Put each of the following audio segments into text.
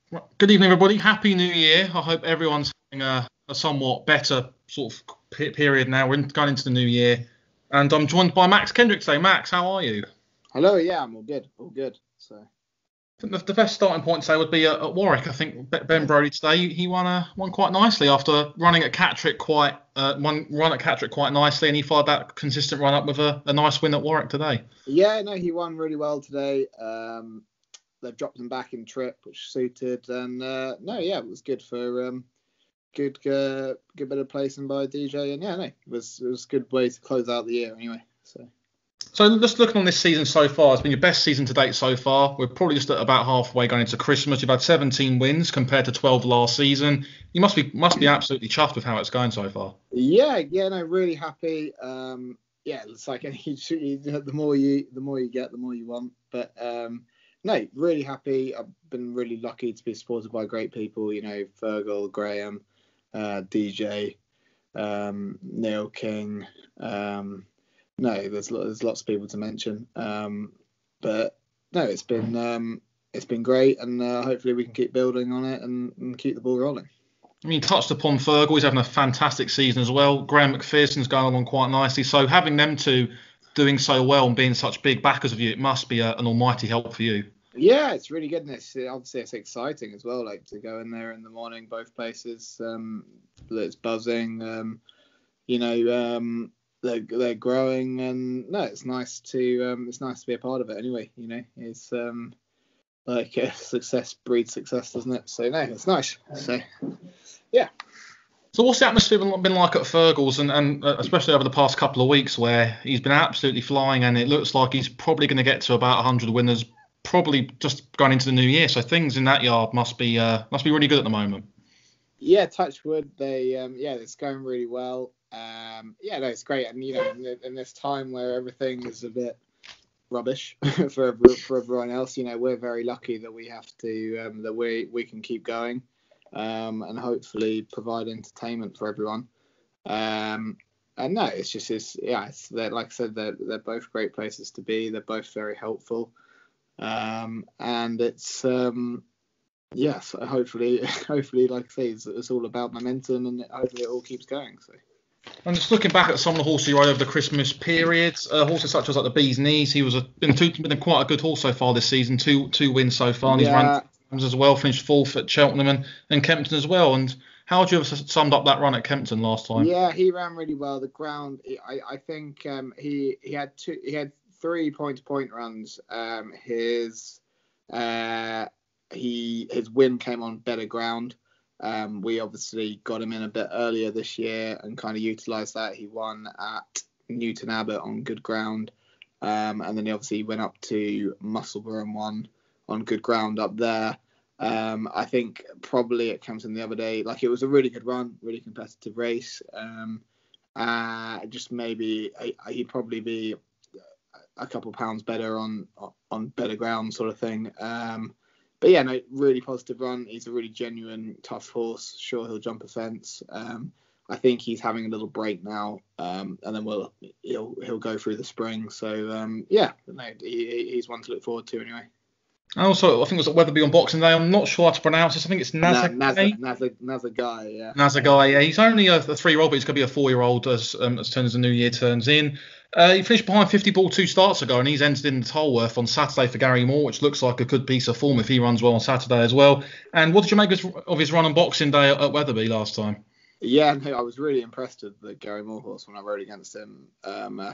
Well, good evening, everybody. Happy New Year. I hope everyone's having a somewhat better sort of period now. Going into the new year. And I'm joined by Max Kendrick today. Max, how are you? Hello, yeah, I'm all good, all good. So I think the best starting point today would be at Warwick. I think Ben Brodie today he won quite nicely after running at Catterick one run at Catterick quite nicely, and he followed that consistent run up with a nice win at Warwick today. yeah, no, he won really well today. They've dropped him back in trip, which suited, and no, yeah, it was good for good bit of placing by DJ, and yeah, no, it was a good way to close out the year anyway. So just looking on this season so far, it's been your best season to date so far. We're probably just at about halfway going into Christmas. You've had 17 wins compared to 12 last season. You must be absolutely chuffed with how it's going so far. Yeah, no, really happy. Yeah, it's like the more you get, the more you want. But no, really happy. I've been really lucky to be supported by great people. You know, Fergal, Graham, DJ, Neil King. No, there's lots of people to mention. But no, it's been great, and hopefully we can keep building on it and keep the ball rolling. I mean, touched upon Fergal. He's having a fantastic season as well. Graham McPherson's going along quite nicely. So having them two doing so well and being such big backers of you, it must be an almighty help for you. Yeah, it's really good, and obviously it's exciting as well. Like to go in there in the morning, both places. It's buzzing. They're growing, and no, it's nice to be a part of it. Anyway, it's like success breeds success, doesn't it? So no, it's nice. So yeah. So what's the atmosphere been like at Fergal's, and especially over the past couple of weeks, where he's been absolutely flying, and it looks like he's probably going to get to about 100 winners, probably just going into the new year. So things in that yard must be really good at the moment. Yeah, touch wood. It's going really well. No, it's great, and in this time where everything is a bit rubbish for everyone else, we're very lucky that we have to that we can keep going, and hopefully provide entertainment for everyone. And no, like I said, they're both great places to be. They're both very helpful, and it's yes, hopefully, like I say, it's all about momentum, and hopefully it all keeps going. So. And just looking back at some of the horses you rode over the Christmas period, horses such as like the Bee's Knees, he was been quite a good horse so far this season. Two wins so far, and he's run as well. Finished fourth at Cheltenham and Kempton as well. And how would you have summed up that run at Kempton last time? Yeah, he ran really well. The ground, I think he had 3 point-to-point runs. His win came on better ground. We obviously got him in a bit earlier this year and kind of utilised that. He won at Newton Abbot on good ground, and then he obviously went up to Musselburgh and won on good ground up there. I think probably at Kempton the other day, like it was a really good run, really competitive race. Just maybe he'd probably be a couple pounds better on better ground sort of thing. But yeah, no, really positive run. He's a really genuine, tough horse. Sure, he'll jump a fence. I think he's having a little break now, and then he'll go through the spring. So he's one to look forward to anyway. And also, I think it was at Wetherby on Boxing Day. I'm not sure how to pronounce this. I think it's Nazagai. Nazagai, yeah. Nazagai, yeah. He's only a 3-year-old, but he's going to be a 4-year-old as soon as the new year turns in. He finished behind 50 ball 2 starts ago, and he's entered in the Tolworth on Saturday for Gary Moore, which looks like a good piece of form if he runs well on Saturday as well. And what did you make of his run on Boxing Day at Wetherby last time? Yeah, no, I was really impressed with the Gary Moore horse when I rode against him. I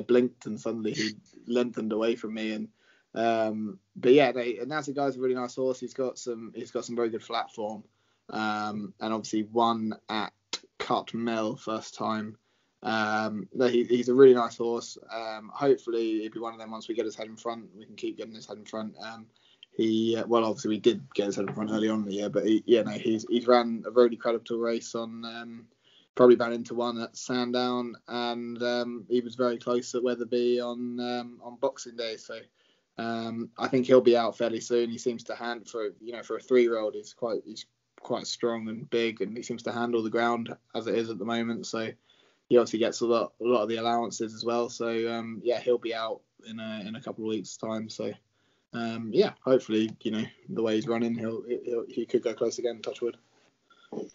blinked and suddenly he lengthened away from me, and but yeah, Nazagai's a really nice horse. He's got some very good flat form, and obviously won at Cut Mill first time. He's a really nice horse. Hopefully he'll be one of them once we get his head in front. We can keep getting his head in front. Obviously we did get his head in front early on in the year, but he's ran a really credible race on probably ran into one at Sandown, and he was very close at Wetherby on Boxing Day. So I think he'll be out fairly soon. He seems to hand for a 3-year-old. He's quite strong and big, and he seems to handle the ground as it is at the moment. So he obviously gets a lot of the allowances as well. So he'll be out in a couple of weeks' time. So yeah, hopefully, the way he's running, he could go close again. Touch wood.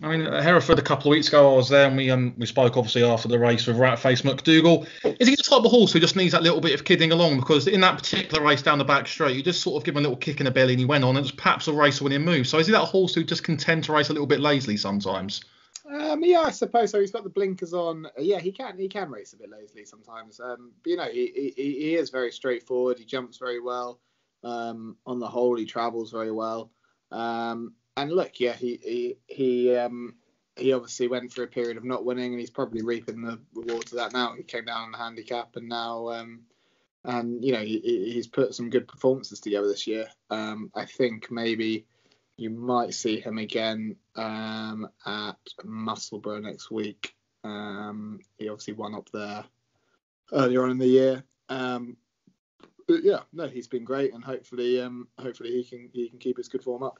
I mean, at Hereford a couple of weeks ago, I was there, and we spoke obviously after the race with Ratface McDougall. Is he the type of horse who just needs that little bit of kidding along? Because in that particular race down the back straight, you just sort of give him a little kick in the belly, and he went on. It was perhaps a race-winning move. So is he that horse who just can tend to race a little bit lazily sometimes? Yeah, I suppose so. He's got the blinkers on. Yeah, he can race a bit lazily sometimes. But he is very straightforward. He jumps very well. On the whole, he travels very well. And look, yeah, he obviously went through a period of not winning, and he's probably reaping the rewards of that now. He came down on the handicap, and now, he's put some good performances together this year. I think maybe you might see him again at Musselburgh next week. He obviously won up there earlier on in the year. But yeah, no, he's been great, and hopefully he can keep his good form up.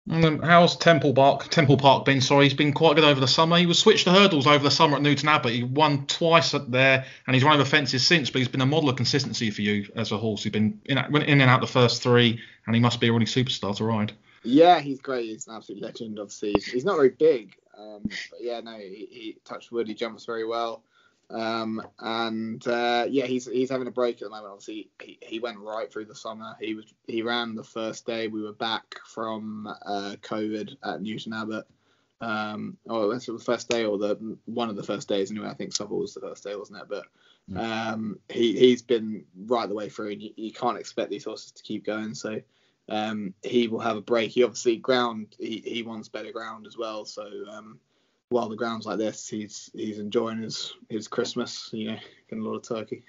How's Temple Park been? Sorry, he's been quite good over the summer. He was switched to hurdles over the summer at Newton Abbot. He won twice there, and he's run over fences since. But he's been a model of consistency for you as a horse. He's been went in and out the first three, and he must be a really superstar to ride. Yeah, he's great. He's an absolute legend. Obviously, he's not very big, but yeah, no, he touched wood. He jumps very well. He's having a break at the moment. Obviously, he went right through the summer. He ran the first day we were back from COVID at Newton Abbot. That's the first day, or one of the first days anyway. I think Southall was the first day, wasn't it? But he's been right the way through, and you can't expect these horses to keep going. So he will have a break. He obviously he wants better ground as well. So while the ground's like this, he's enjoying his Christmas, getting a lot of turkey,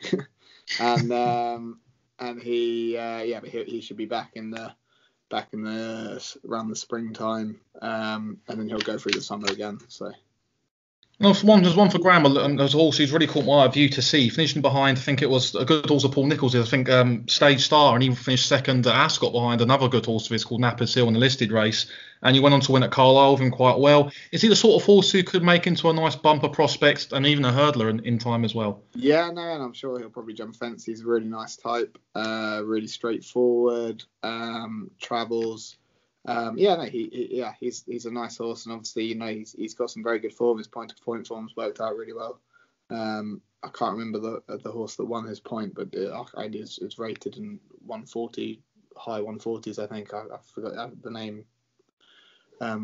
and he should be back in the around the springtime, and then he'll go through the summer again. So. Well, there's one for Graham. There's a horse who's really caught my view to see. Finishing behind, I think it was a good horse of Paul Nicholls. I think Stage Star, and he finished second at Ascot behind another good horse of his called Nappers Hill in the listed race. And you went on to win at Carlisle with him quite well. Is he the sort of horse who could make into a nice bumper prospect and even a hurdler in time as well? Yeah, no, and I'm sure he'll probably jump fence. He's a really nice type, really straightforward, travels. He's a nice horse, and obviously, he's got some very good form. His point-to-point form's worked out really well. I can't remember the horse that won his point, but it's rated in 140, high 140s. I think I forgot the name. I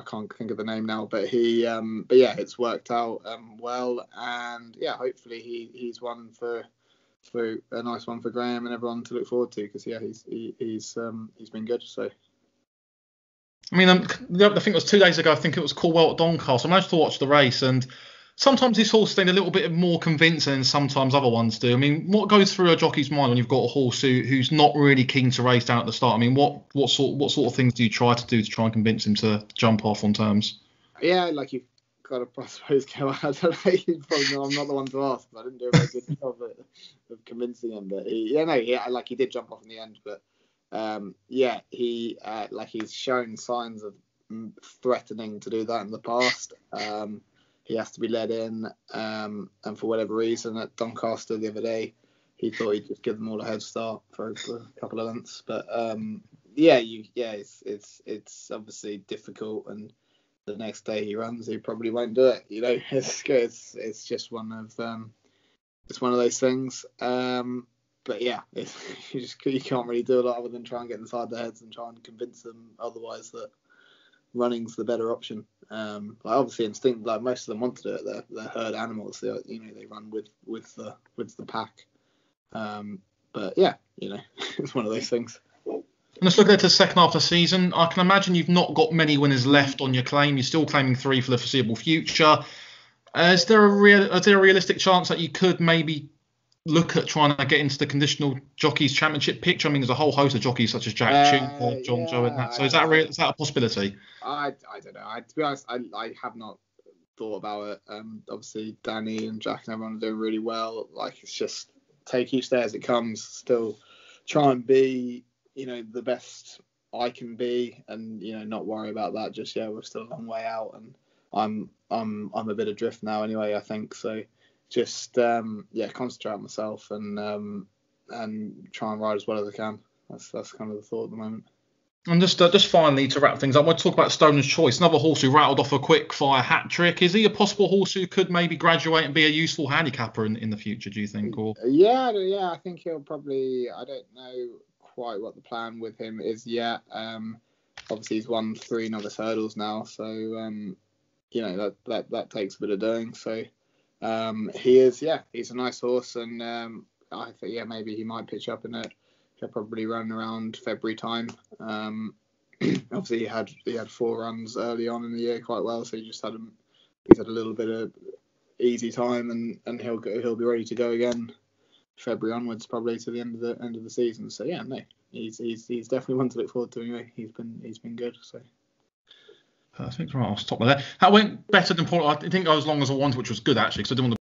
can't think of the name now, but it's worked out well, and yeah, hopefully he's one for a nice one for Graham and everyone to look forward to, because he's been good. So I mean, I think it was 2 days ago. I think it was Cornwall at Doncaster. I managed to watch the race, and sometimes these horses need a little bit more convincing than sometimes other ones do. I mean, what goes through a jockey's mind when you've got a horse who's not really keen to race down at the start? I mean, what sort of things do you try to do to try and convince him to jump off on terms? Yeah, like you've got to, I suppose, go out. I don't know. You probably know I'm not the one to ask, but I didn't do a very good job of convincing him. But he did jump off in the end. But he's shown signs of threatening to do that in the past. He has to be led in, and for whatever reason at Doncaster the other day, he thought he'd just give them all a head start for a couple of lengths. But it's obviously difficult, and the next day he runs, he probably won't do it. It's just one of those things. But yeah, you can't really do a lot other than try and get inside their heads and try and convince them otherwise that running's the better option. Obviously instinct, like most of them want to do it. They're herd animals. They run with the pack. But yeah, it's one of those things. And let's look at the second half of the season. I can imagine you've not got many winners left on your claim. You're still claiming 3 for the foreseeable future. Is there a realistic chance that you could maybe look at trying to get into the conditional jockeys championship picture? I mean, there's a whole host of jockeys such as Jack Tune, John Joe, and that. So is that a possibility? I don't know. To be honest, I have not thought about it. Obviously, Danny and Jack and everyone are doing really well. It's just take each day as it comes. Still try and be, the best I can be, and not worry about that just yet. We're still a long way out, and I'm a bit adrift now anyway, I think. So just concentrate on myself and try and ride as well as I can. That's kind of the thought at the moment. And just finally to wrap things up, I want to talk about Stoner's Choice, another horse who rattled off a quick fire hat trick. Is he a possible horse who could maybe graduate and be a useful handicapper in the future, do you think? Or yeah, I think he'll probably. I don't know quite what the plan with him is yet. Obviously he's won 3 novice hurdles now, so that takes a bit of doing. So he's a nice horse, and I think maybe he might pitch up in it. He'll probably run around February time. Obviously, he had 4 runs early on in the year quite well, so he's had a little bit of easy time, and he'll be ready to go again February onwards, probably to the end of the season. So he's definitely one to look forward to. Anyway, he's been good. So. Perfect. Right, I'll stop there. That went better than Paul. I think I was as long as I wanted, which was good actually, because I didn't want to